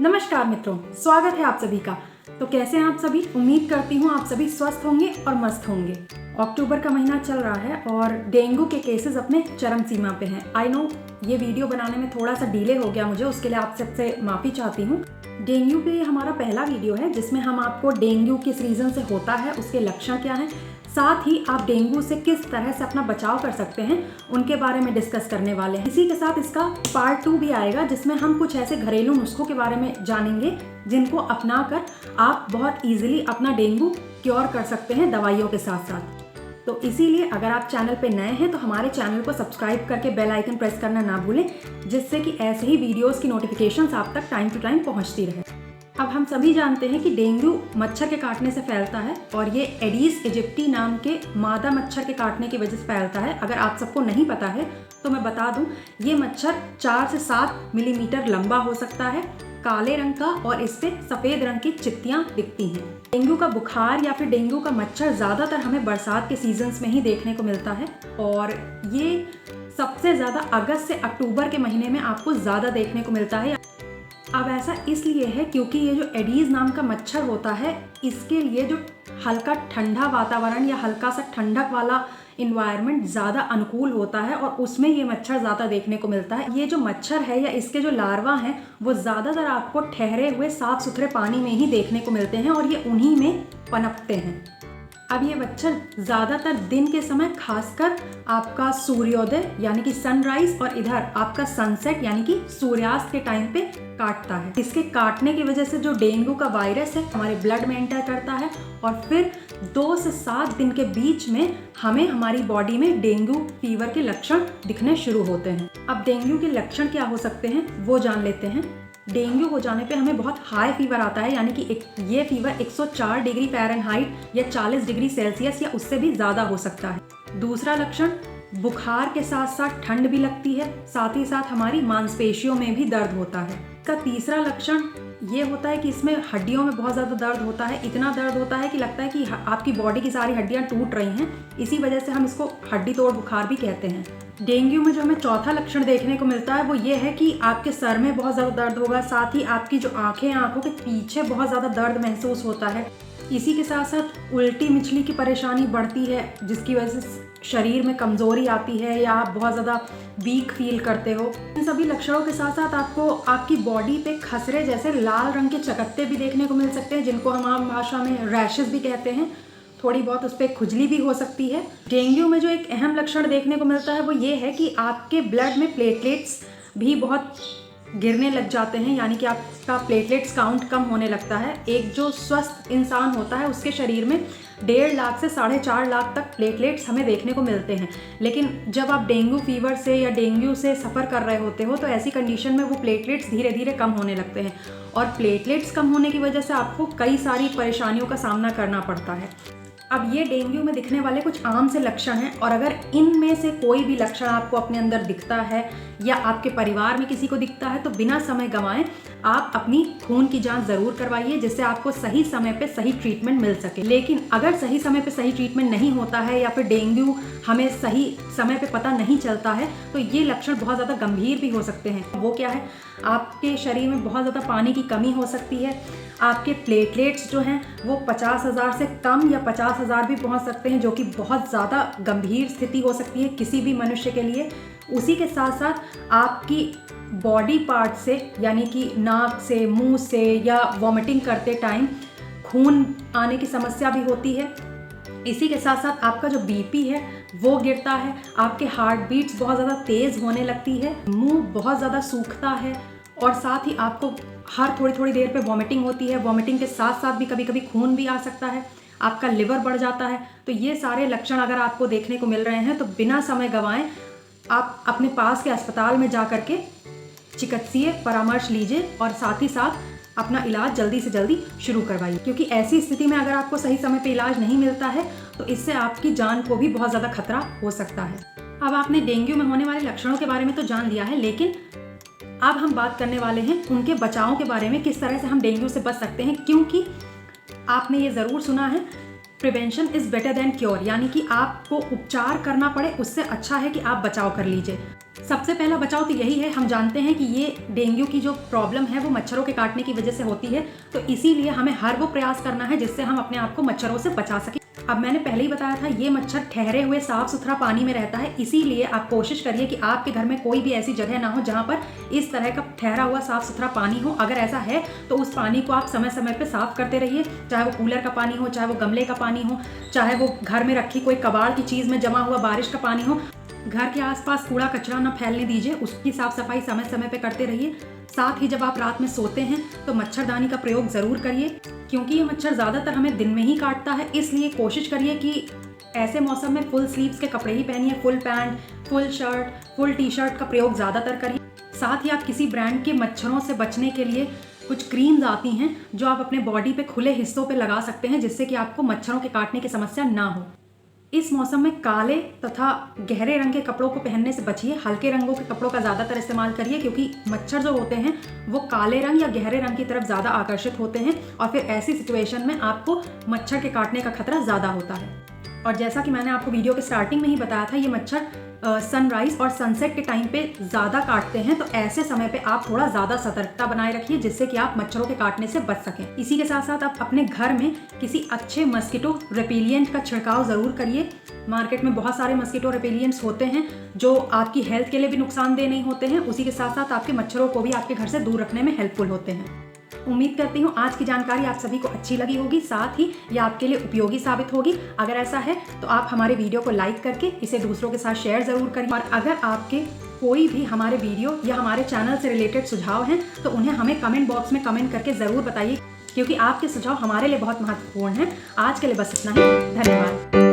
नमस्कार मित्रों, स्वागत है आप सभी का। तो कैसे हैं आप सभी? उम्मीद करती हूँ आप सभी स्वस्थ होंगे और मस्त होंगे। अक्टूबर का महीना चल रहा है और डेंगू के केसेस अपने चरम सीमा पे हैं। आई नो ये वीडियो बनाने में थोड़ा सा डिले हो गया मुझे, उसके लिए आप सबसे माफ़ी चाहती हूँ। डेंगू पे हमारा पहला वीडियो है जिसमें हम आपको डेंगू किस रीज़न से होता है, उसके लक्षण क्या हैं, साथ ही आप डेंगू से किस तरह से अपना बचाव कर सकते हैं उनके बारे में डिस्कस करने वाले हैं। इसी के साथ इसका पार्ट 2 भी आएगा जिसमें हम कुछ ऐसे घरेलू नुस्खों के बारे में जानेंगे जिनको अपनाकर आप बहुत इजीली अपना डेंगू क्योर कर सकते हैं दवाइयों के साथ साथ। तो इसीलिए अगर आप चैनल पे नए हैं तो हमारे चैनल को सब्सक्राइब करके बेल आइकन प्रेस करना ना भूलें, जिससे कि ऐसे ही वीडियोस की नोटिफिकेशंस आप तक टाइम टू टाइम पहुंचती रहे। अब हम सभी जानते हैं कि डेंगू मच्छर के काटने से फैलता है और ये एडीज एजिप्टी नाम के मादा मच्छर के काटने की वजह से फैलता है। अगर आप सबको नहीं पता है तो मैं बता दूं, ये मच्छर 4 से 7 मिलीमीटर लंबा हो सकता है, काले रंग का, और इस पे सफ़ेद रंग की चित्तियाँ दिखती हैं। डेंगू का बुखार या फिर डेंगू का मच्छर ज़्यादातर हमें बरसात के सीजन्स में ही देखने को मिलता है और ये सबसे ज़्यादा अगस्त से अक्टूबर के महीने में आपको ज़्यादा देखने को मिलता है। अब ऐसा इसलिए है क्योंकि ये जो एडीज नाम का मच्छर होता है, इसके लिए जो हल्का ठंडा वातावरण या हल्का सा ठंडक वाला इन्वायरमेंट ज़्यादा अनुकूल होता है और उसमें ये मच्छर ज़्यादा देखने को मिलता है। ये जो मच्छर है या इसके जो लार्वा हैं वो ज़्यादातर आपको ठहरे हुए साफ सुथरे पानी में ही देखने को मिलते हैं और ये उन्हीं में पनपते हैं। अब ये मच्छर ज़्यादातर दिन के समय खासकर आपका सूर्योदय यानी कि सनराइज और इधर आपका सनसेट यानी कि सूर्यास्त के टाइम पे काटता है। इसके काटने की वजह से जो डेंगू का वायरस है हमारे ब्लड में एंटर करता है और फिर 2 से 7 दिन के बीच में हमें हमारी बॉडी में डेंगू फीवर के लक्षण दिखने शुरू होते हैं। अब डेंगू के लक्षण क्या हो सकते हैं वो जान लेते हैं। डेंगू हो जाने पे हमें बहुत हाई फीवर आता है, यानी कि ये फीवर 104 डिग्री फ़ारेनहाइट या 40 डिग्री सेल्सियस या उससे भी ज़्यादा हो सकता है। दूसरा लक्षण, बुखार के साथ साथ ठंड भी लगती है, साथ ही साथ हमारी मांसपेशियों में भी दर्द होता है। इसका तीसरा लक्षण ये होता है कि इसमें हड्डियों में बहुत ज़्यादा दर्द होता है, इतना दर्द होता है कि लगता है कि आपकी बॉडी की सारी हड्डियाँ टूट रही हैं। इसी वजह से हम इसको हड्डी तोड़ बुखार भी कहते हैं। डेंगू में जो हमें चौथा लक्षण देखने को मिलता है वो ये है कि आपके सर में बहुत ज़्यादा दर्द होगा, साथ ही आपकी जो आँखें हैं, आँखों के पीछे बहुत ज़्यादा दर्द महसूस होता है। इसी के साथ साथ उल्टी मिचली की परेशानी बढ़ती है जिसकी वजह से शरीर में कमज़ोरी आती है या आप बहुत ज़्यादा वीक फील करते हो। इन सभी लक्षणों के साथ साथ आपको आपकी बॉडी पे खसरे जैसे लाल रंग के चकत्ते भी देखने को मिल सकते हैं, जिनको हम आम भाषा में रैशेस भी कहते हैं। थोड़ी बहुत उस पर खुजली भी हो सकती है। डेंगू में जो एक अहम लक्षण देखने को मिलता है वो ये है कि आपके ब्लड में प्लेटलेट्स भी बहुत गिरने लग जाते हैं, यानी कि आपका प्लेटलेट्स काउंट कम होने लगता है। एक जो स्वस्थ इंसान होता है उसके शरीर में 1.5 लाख से 4.5 लाख तक प्लेटलेट्स हमें देखने को मिलते हैं, लेकिन जब आप डेंगू फीवर से या डेंगू से सफ़र कर रहे होते हो तो ऐसी कंडीशन में वो प्लेटलेट्स धीरे धीरे कम होने लगते हैं और प्लेटलेट्स कम होने की वजह से आपको कई सारी परेशानियों का सामना करना पड़ता है। अब ये डेंगू में दिखने वाले कुछ आम से लक्षण हैं और अगर इनमें से कोई भी लक्षण आपको अपने अंदर दिखता है या आपके परिवार में किसी को दिखता है तो बिना समय गंवाएं आप अपनी खून की जांच ज़रूर करवाइए, जिससे आपको सही समय पे सही ट्रीटमेंट मिल सके। लेकिन अगर सही समय पे सही ट्रीटमेंट नहीं होता है या फिर डेंगू हमें सही समय पे पता नहीं चलता है तो ये लक्षण बहुत ज़्यादा गंभीर भी हो सकते हैं। वो क्या है, आपके शरीर में बहुत ज़्यादा पानी की कमी हो सकती है, आपके प्लेटलेट्स जो हैं वो 50,000 से कम या 50,000 भी पहुंच सकते हैं, जो कि बहुत ज़्यादा गंभीर स्थिति हो सकती है किसी भी मनुष्य के लिए। उसी के साथ साथ आपकी बॉडी पार्ट से यानी कि नाक से, मुंह से या वॉमिटिंग करते टाइम खून आने की समस्या भी होती है। इसी के साथ साथ आपका जो बीपी है वो गिरता है, आपके हार्ट बीट्स बहुत ज़्यादा तेज़ होने लगती है, मुंह बहुत ज़्यादा सूखता है और साथ ही आपको हर थोड़ी देर पे वॉमिटिंग होती है। वॉमिटिंग के साथ साथ भी कभी कभी खून भी आ सकता है, आपका लिवर बढ़ जाता है। तो ये सारे लक्षण अगर आपको देखने को मिल रहे हैं तो बिना समय गंवाएं आप अपने पास के अस्पताल में जा कर के चिकित्सीय परामर्श लीजिए और साथ ही साथ अपना इलाज जल्दी से जल्दी शुरू करवाइए, क्योंकि ऐसी स्थिति में अगर आपको सही समय पे इलाज नहीं मिलता है तो इससे आपकी जान को भी बहुत ज़्यादा खतरा हो सकता है। अब आपने डेंगू में होने वाले लक्षणों के बारे में तो जान लिया है, लेकिन अब हम बात करने वाले हैं उनके बचाव के बारे में, किस तरह से हम डेंगू से बच सकते हैं। क्योंकि आपने ये ज़रूर सुना है, prevention is better than cure, यानी कि आपको उपचार करना पड़े उससे अच्छा है कि आप बचाव कर लीजिए। सबसे पहला बचाव तो यही है, हम जानते हैं कि ये डेंगू की जो प्रॉब्लम है वो मच्छरों के काटने की वजह से होती है, तो इसीलिए हमें हर वो प्रयास करना है जिससे हम अपने आप को मच्छरों से बचा सकें। अब मैंने पहले ही बताया था, ये मच्छर ठहरे हुए साफ सुथरा पानी में रहता है, इसीलिए आप कोशिश करिए कि आपके घर में कोई भी ऐसी जगह ना हो जहाँ पर इस तरह का ठहरा हुआ साफ सुथरा पानी हो। अगर ऐसा है तो उस पानी को आप समय समय पे साफ करते रहिए, चाहे वो कूलर का पानी हो, चाहे वो गमले का पानी हो, चाहे वो घर में रखी कोई कबाड़ की चीज़ में जमा हुआ बारिश का पानी हो। घर के आसपास कूड़ा कचरा न फैलने दीजिए, उसकी साफ सफाई समय समय पे करते रहिए। साथ ही जब आप रात में सोते हैं तो मच्छरदानी का प्रयोग ज़रूर करिए, क्योंकि ये मच्छर ज़्यादातर हमें दिन में ही काटता है, इसलिए कोशिश करिए कि ऐसे मौसम में फुल स्लीव्स के कपड़े ही पहनिए, full pant, full shirt, full T shirt का प्रयोग ज़्यादातर करिए। साथ ही आप किसी ब्रांड के मच्छरों से बचने के लिए कुछ क्रीम्स आती हैं जो आप अपने बॉडी पे खुले हिस्सों पे लगा सकते हैं, जिससे कि आपको मच्छरों के काटने की समस्या ना हो। इस मौसम में काले तथा गहरे रंग के कपड़ों को पहनने से बचिए, हल्के रंगों के कपड़ों का ज़्यादातर इस्तेमाल करिए, क्योंकि मच्छर जो होते हैं वो काले रंग या गहरे रंग की तरफ ज़्यादा आकर्षित होते हैं और फिर ऐसी सिचुएशन में आपको मच्छर के काटने का खतरा ज़्यादा होता है। और जैसा कि मैंने आपको वीडियो के स्टार्टिंग में ही बताया था, ये मच्छर सनराइज और सनसेट के टाइम पे ज़्यादा काटते हैं, तो ऐसे समय पे आप थोड़ा ज़्यादा सतर्कता बनाए रखिए जिससे कि आप मच्छरों के काटने से बच सकें। इसी के साथ साथ आप अपने घर में किसी अच्छे मस्किटो रिपेलिएंट का छिड़काव ज़रूर करिए। मार्केट में बहुत सारे मस्किटो रिपेलिएंट्स होते हैं जो आपकी हेल्थ के लिए भी नुकसानदेह नहीं होते हैं, उसी के साथ साथ आपके मच्छरों को भी आपके घर से दूर रखने में हेल्पफुल होते हैं। उम्मीद करती हूँ आज की जानकारी आप सभी को अच्छी लगी होगी, साथ ही ये आपके लिए उपयोगी साबित होगी। अगर ऐसा है तो आप हमारे वीडियो को लाइक करके इसे दूसरों के साथ शेयर ज़रूर करिए, और अगर आपके कोई भी हमारे वीडियो या हमारे चैनल से रिलेटेड सुझाव हैं तो उन्हें हमें कमेंट बॉक्स में कमेंट करके ज़रूर बताइए, क्योंकि आपके सुझाव हमारे लिए बहुत महत्वपूर्ण हैं। आज के लिए बस इतना ही, धन्यवाद।